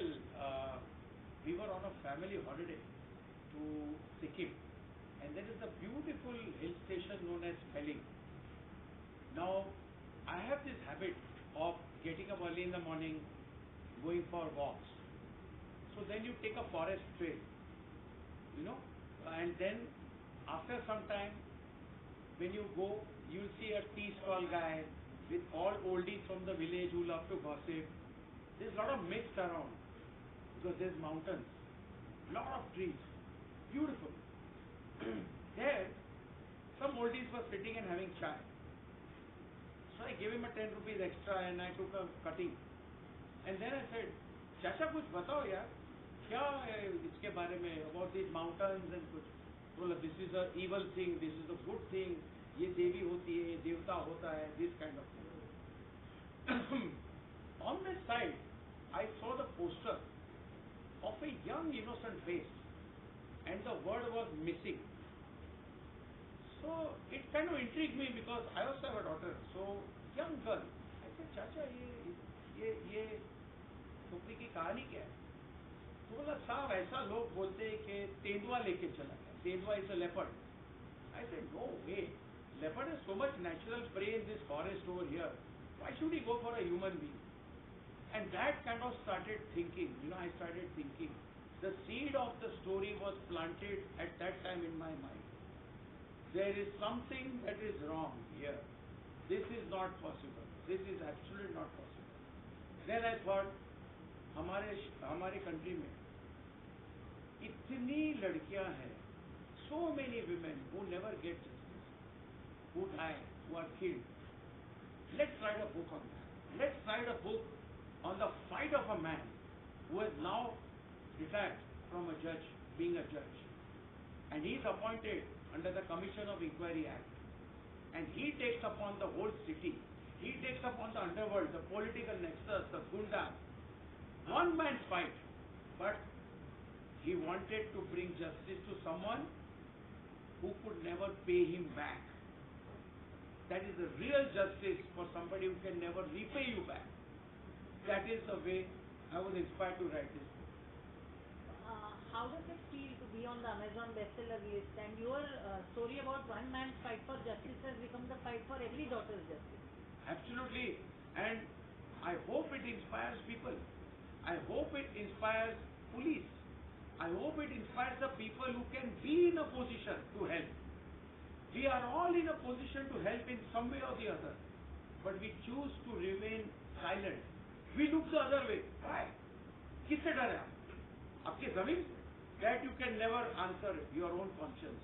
Well, we were on a family holiday to Sikkim, and there is a beautiful hill station known as Pelling. Now, I have this habit of getting up early in the morning, going for walks. So then you take a forest trail, and then after some time, when you go, you'll see a tea stall guy with all oldies from the village who love to gossip. There's a lot of mist around because there's mountains, lot of trees, beautiful. There, some oldies were sitting and having chai. So I gave him a 10 rupees extra and I took a cutting. And then I said, चाचा कुछ बताओ यार, क्या है इसके बारे में, about these mountains and कुछ. बोला, this is a evil thing, this is a good thing, ये देवी होती है, देवता होता है, this kind of thing. On this side, I saw the poster of a young innocent face and the word was missing. So it kind of intrigued me because I also have a daughter. So young girl, I said, चाचा ये टोकरी की कहानी क्या है? तो बोला, साहब ऐसा लोग बोलते हैं कि तेंदुआ लेके चला गया. तेंदुआ is a leopard. I said, no way. Leopard has so much natural prey in this forest over here. Why should he go for a human being? And that kind of started thinking. I started thinking. The seed of the story was planted at that time in my mind. There is something that is wrong here. This is not possible. This is absolutely not possible. Then I thought, हमारे country में इतनी लड़कियां हैं, so many women who never get justice, who die, who are killed. Let's write a book on that. Let's write a book on the fight of a man who has now retired from a judge, being a judge. And he is appointed under the Commission of Inquiry Act. And he takes upon the whole city. He takes upon the underworld, the political nexus, the gunda. One man's fight. But he wanted to bring justice to someone who could never pay him back. That is the real justice for somebody who can never repay you back. That is the way I was inspired to write this book. How does it feel to be on the Amazon bestseller list and your story about one man's fight for justice has become the fight for every daughter's justice? Absolutely. And I hope it inspires people. I hope it inspires police. I hope it inspires the people who can be in a position to help. We are all in a position to help in some way or the other. But we choose to remain silent. We look the other way. Why? किससे डर है आप? आपके ज़मीन से? That you can never answer your own conscience.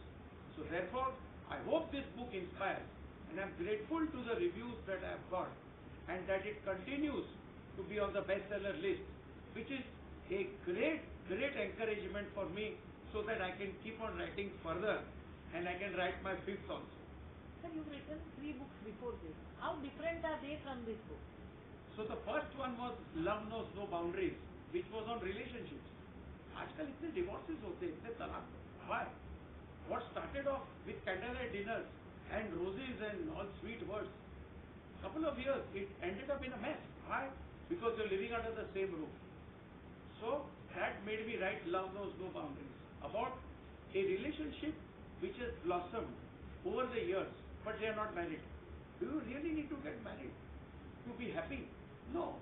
So therefore, I hope this book inspires, and I'm grateful to the reviews that I have got, and that it continues to be on the bestseller list, which is a great encouragement for me, so that I can keep on writing further, and I can write my fifth also. Sir, you've written 3 books before this. How different are they from this book? So the first one was Love Knows No Boundaries, which was on relationships. आजकल इतने divorces होते हैं, इतने तलाक. Why? What started off with candlelight dinners and roses and all sweet words, couple of years it ended up in a mess. Why? Because you're living under the same roof. So that made me write Love Knows No Boundaries, about a relationship which has blossomed over the years, but they are not married. Do you really need to get married to be happy? No.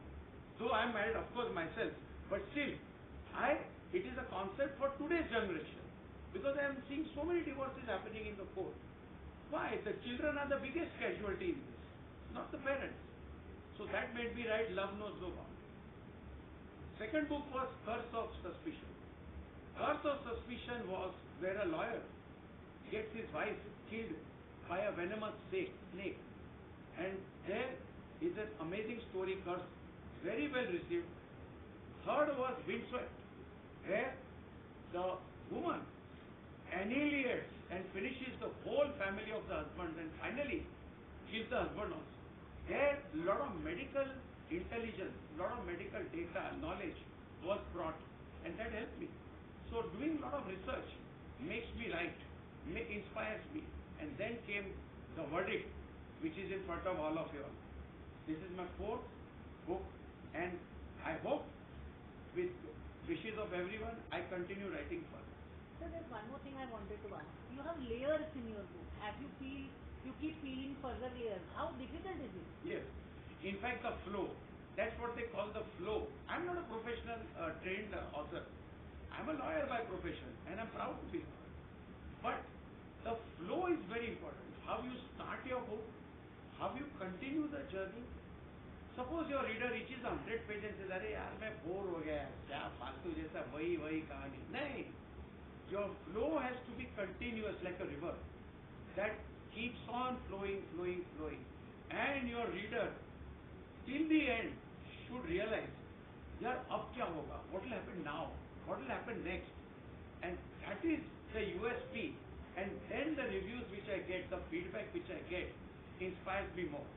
Though I am married, of course, myself, but still, it is a concept for today's generation, because I am seeing so many divorces happening in the court. Why? The children are the biggest casualty in this, not the parents. So that made me write Love Knows No Boundaries. Second book was Curse of Suspicion. Curse of Suspicion was where a lawyer gets his wife killed by a venomous snake. And there is an amazing story, Curse, very well received. Third was Windswept, where the woman annihilates and finishes the whole family of the husband and finally kills the husband also. There, a lot of medical intelligence, a lot of medical data, knowledge was brought, and that helped me. So doing a lot of research makes me write, inspires me. And then came the verdict, which is in front of all of you all. This is my 4th book, and I hope with wishes of everyone, I continue writing further. So there's one more thing I wanted to ask. You have layers in your book. As you keep peeling further layers. How difficult is it? Yes. In fact, the flow. That's what they call the flow. I'm not a professional trained author. I'm a lawyer by profession, and I'm proud to be a lawyer. But the flow is very important. How you start your book, how you continue the journey. Suppose your reader reaches 100 pages and says, "अरे यार मैं bore हो गया, क्या फालतू जैसा वही कहानी." नहीं. Your flow has to be continuous like a river that keeps on flowing. And your reader, till the end, should realize, यार अब क्या होगा? What will happen now? What will happen next? And that is the USP. And then the reviews which I get, the feedback which I get, inspires me more.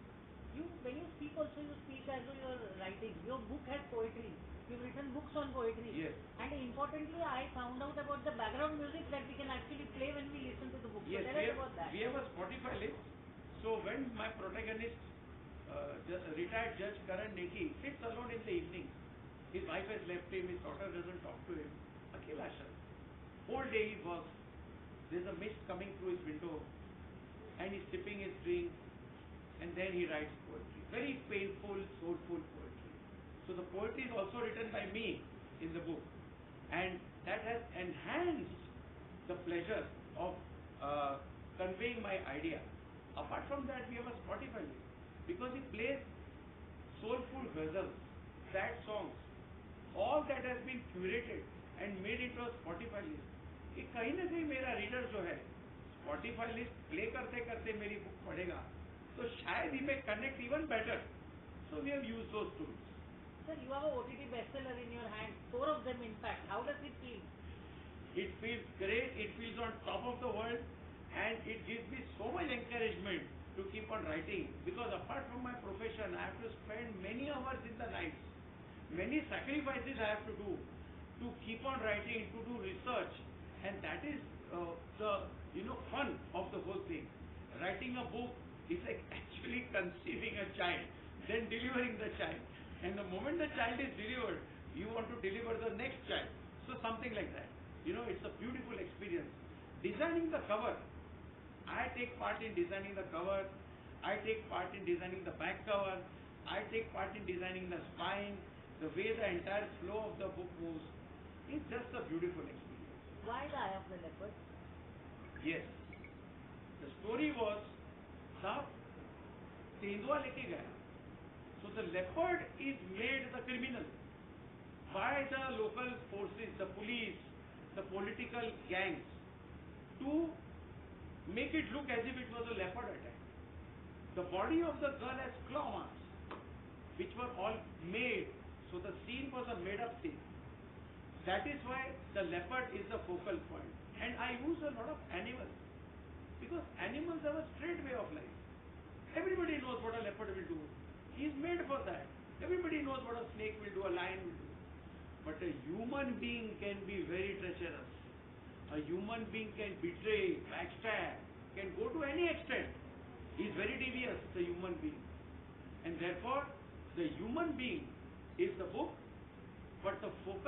When you speak also, you speak as though you're writing. Your book has poetry. You've written books on poetry. Yes. And importantly, I found out about the background music that we can actually play when we listen to the book. Yes, so tell us about that. we have a Spotify list. So when my protagonist, retired Judge Karan Neki, sits alone in the evening, his wife has left him, his daughter doesn't talk to him, Akela Shah. Whole day he works. There's a mist coming through his window, and he's sipping his drink, and then he writes poetry. Very painful, soulful poetry. So the poetry is also written by me in the book, and that has enhanced the pleasure of conveying my idea. Apart from that, we have a Spotify list because it plays soulful ghazals, sad songs, all that has been curated and made into a Spotify list. कि कहीं ना कहीं मेरा reader जो है Spotify list play करते करते मेरी बुक पढ़ेगा तो शायद ही मैं connect even better. So we have used those tools. Sir, you have a OTT bestseller in your hand, 4 of them in fact. How does it feel? It feels great, it feels on top of the world, and it gives me so much encouragement to keep on writing, because apart from my profession, I have to spend many hours in the nights. Many sacrifices I have to do to keep on writing, to do research, and that is the fun of the whole thing. Writing a book is like actually conceiving a child, then delivering the child, and the moment the child is delivered, you want to deliver the next child. So something like that. It's a beautiful experience. Designing the cover, I take part in designing the cover, I take part in designing the back cover, I take part in designing the spine, the way the entire flow of the book moves. It's just a beautiful experience. Why the eye of the leopard? Yes. The story was, साहब तेंदुआ लेके गया. So the leopard is made the criminal by the local forces, the police, the political gangs, to make it look as if it was a leopard attack. The body of the girl has claw marks, which were all made. So the scene was a made-up scene. That is why the leopard is the focal point. And I use a lot of animals, because animals have a straight way of life. Everybody knows what a leopard will do. He is made for that. Everybody knows what a snake will do, a lion will do. But a human being can be very treacherous. A human being can betray, backstab, can go to any extent. He is very devious, the human being. And therefore, the human being is the book, but the focus